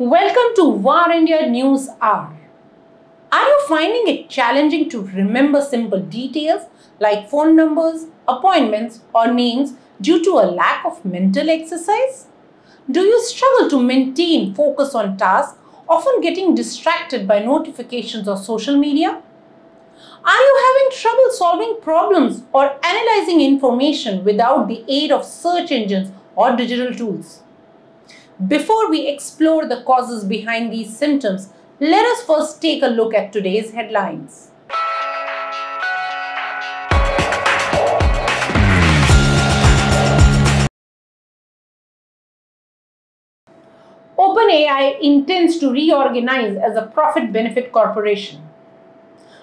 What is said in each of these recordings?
Welcome to VAR India News Hour. Are you finding it challenging to remember simple details like phone numbers, appointments, or names due to a lack of mental exercise? Do you struggle to maintain focus on tasks, often getting distracted by notifications or social media? Are you having trouble solving problems or analyzing information without the aid of search engines or digital tools? Before we explore the causes behind these symptoms, let us first take a look at today's headlines. OpenAI intends to reorganize as a profit-benefit corporation.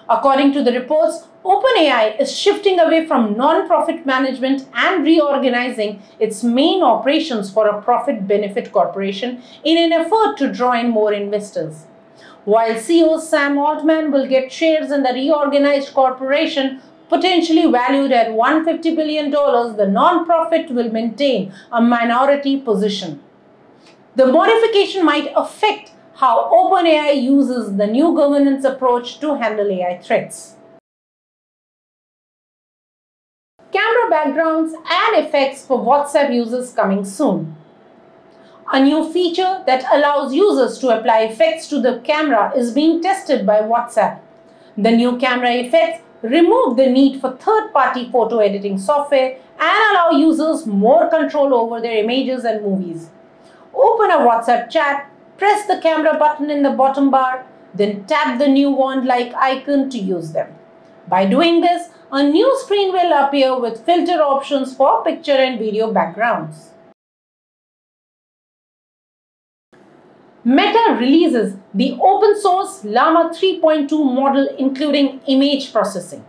According to the reports, OpenAI is shifting away from non-profit management and reorganizing its main operations for a profit-benefit corporation in an effort to draw in more investors. While CEO Sam Altman will get shares in the reorganized corporation, potentially valued at $150 billion, the non-profit will maintain a minority position. The modification might affect how OpenAI uses the new governance approach to handle AI threats. Camera backgrounds and effects for WhatsApp users coming soon. A new feature that allows users to apply effects to the camera is being tested by WhatsApp. The new camera effects remove the need for third-party photo editing software and allow users more control over their images and movies. Open a WhatsApp chat, press the camera button in the bottom bar, then tap the new wand-like icon to use them. By doing this, a new screen will appear with filter options for picture and video backgrounds. Meta releases the open-source Llama 3.2 model including image processing.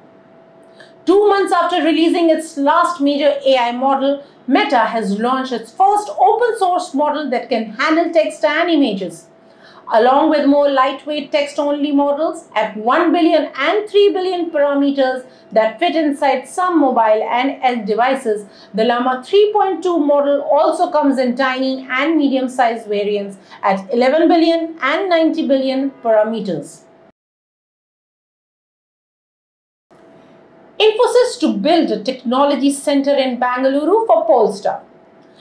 2 months after releasing its last major AI model, Meta has launched its first open-source model that can handle text and images. Along with more lightweight text-only models at 1 billion and 3 billion parameters that fit inside some mobile and edge devices, the Llama 3.2 model also comes in tiny and medium-sized variants at 11 billion and 90 billion parameters. Infosys to build a technology center in Bangalore for Polestar.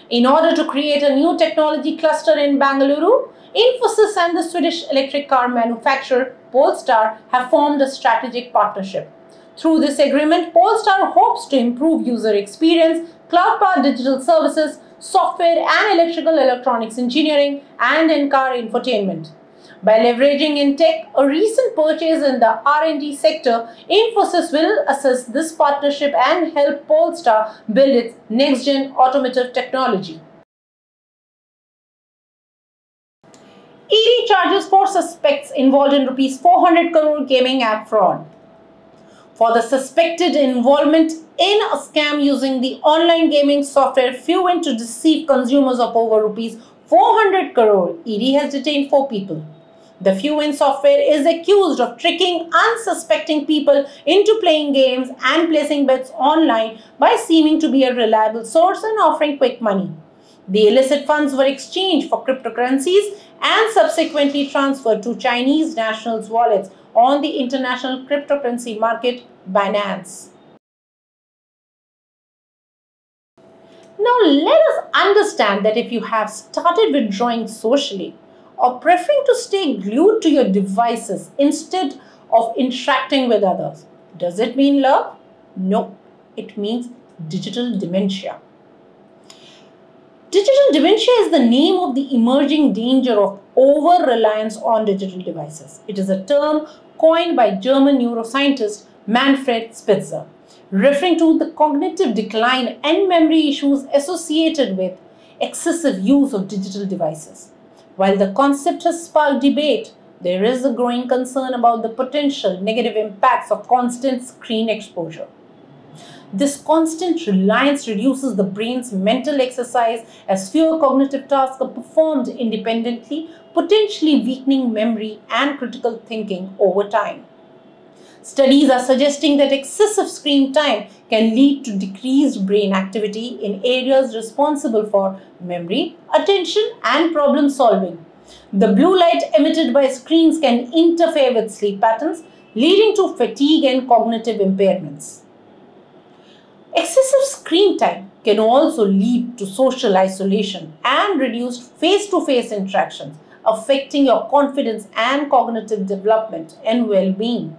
In order to create a new technology cluster in Bangalore, Infosys and the Swedish electric car manufacturer Polestar have formed a strategic partnership. Through this agreement, Polestar hopes to improve user experience, cloud-powered digital services, software and electronics engineering, and in-car infotainment. By leveraging in tech a recent purchase in the R&D sector, Infosys will assess this partnership and help Polestar build its next-gen automotive technology. ED charges 4 suspects involved in Rs 400 crore gaming app fraud. For the suspected involvement in a scam using the online gaming software Fuwin to deceive consumers of over Rs 400 crore, ED has detained 4 people. The Fuwin software is accused of tricking unsuspecting people into playing games and placing bets online by seeming to be a reliable source and offering quick money. The illicit funds were exchanged for cryptocurrencies and subsequently transferred to Chinese nationals' wallets on the international cryptocurrency market Binance. Now let us understand that if you have started withdrawing socially or preferring to stay glued to your devices instead of interacting with others, does it mean love? No, it means digital dementia. Digital dementia is the name of the emerging danger of over-reliance on digital devices. It is a term coined by German neuroscientist Manfred Spitzer, referring to the cognitive decline and memory issues associated with excessive use of digital devices. While the concept has sparked debate, there is a growing concern about the potential negative impacts of constant screen exposure. This constant reliance reduces the brain's mental exercise as fewer cognitive tasks are performed independently, potentially weakening memory and critical thinking over time. Studies are suggesting that excessive screen time can lead to decreased brain activity in areas responsible for memory, attention, and problem solving. The blue light emitted by screens can interfere with sleep patterns, leading to fatigue and cognitive impairments. Excessive screen time can also lead to social isolation and reduced face-to-face interactions, affecting your confidence and cognitive development and well-being.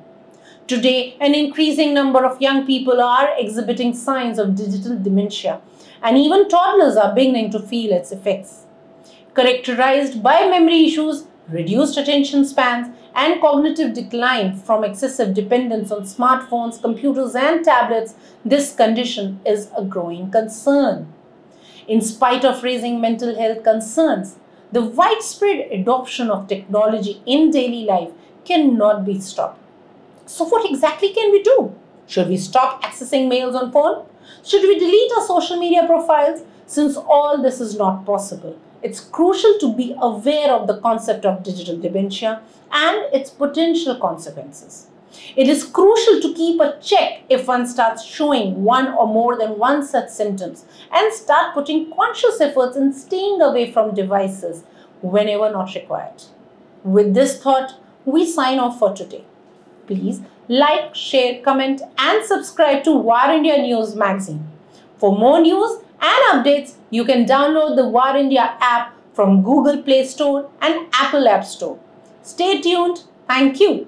Today, an increasing number of young people are exhibiting signs of digital dementia, and even toddlers are beginning to feel its effects. Characterized by memory issues, reduced attention spans, and cognitive decline from excessive dependence on smartphones, computers, and tablets, this condition is a growing concern. In spite of raising mental health concerns, the widespread adoption of technology in daily life cannot be stopped. So what exactly can we do? Should we stop accessing mails on phone? Should we delete our social media profiles? Since all this is not possible, it's crucial to be aware of the concept of digital dementia and its potential consequences. It is crucial to keep a check if one starts showing one or more than one such symptoms and start putting conscious efforts in staying away from devices whenever not required. With this thought, we sign off for today. Please like, share, comment and subscribe to War India News magazine. For more news and updates, you can download the War India app from Google Play Store and Apple App Store. Stay tuned. Thank you.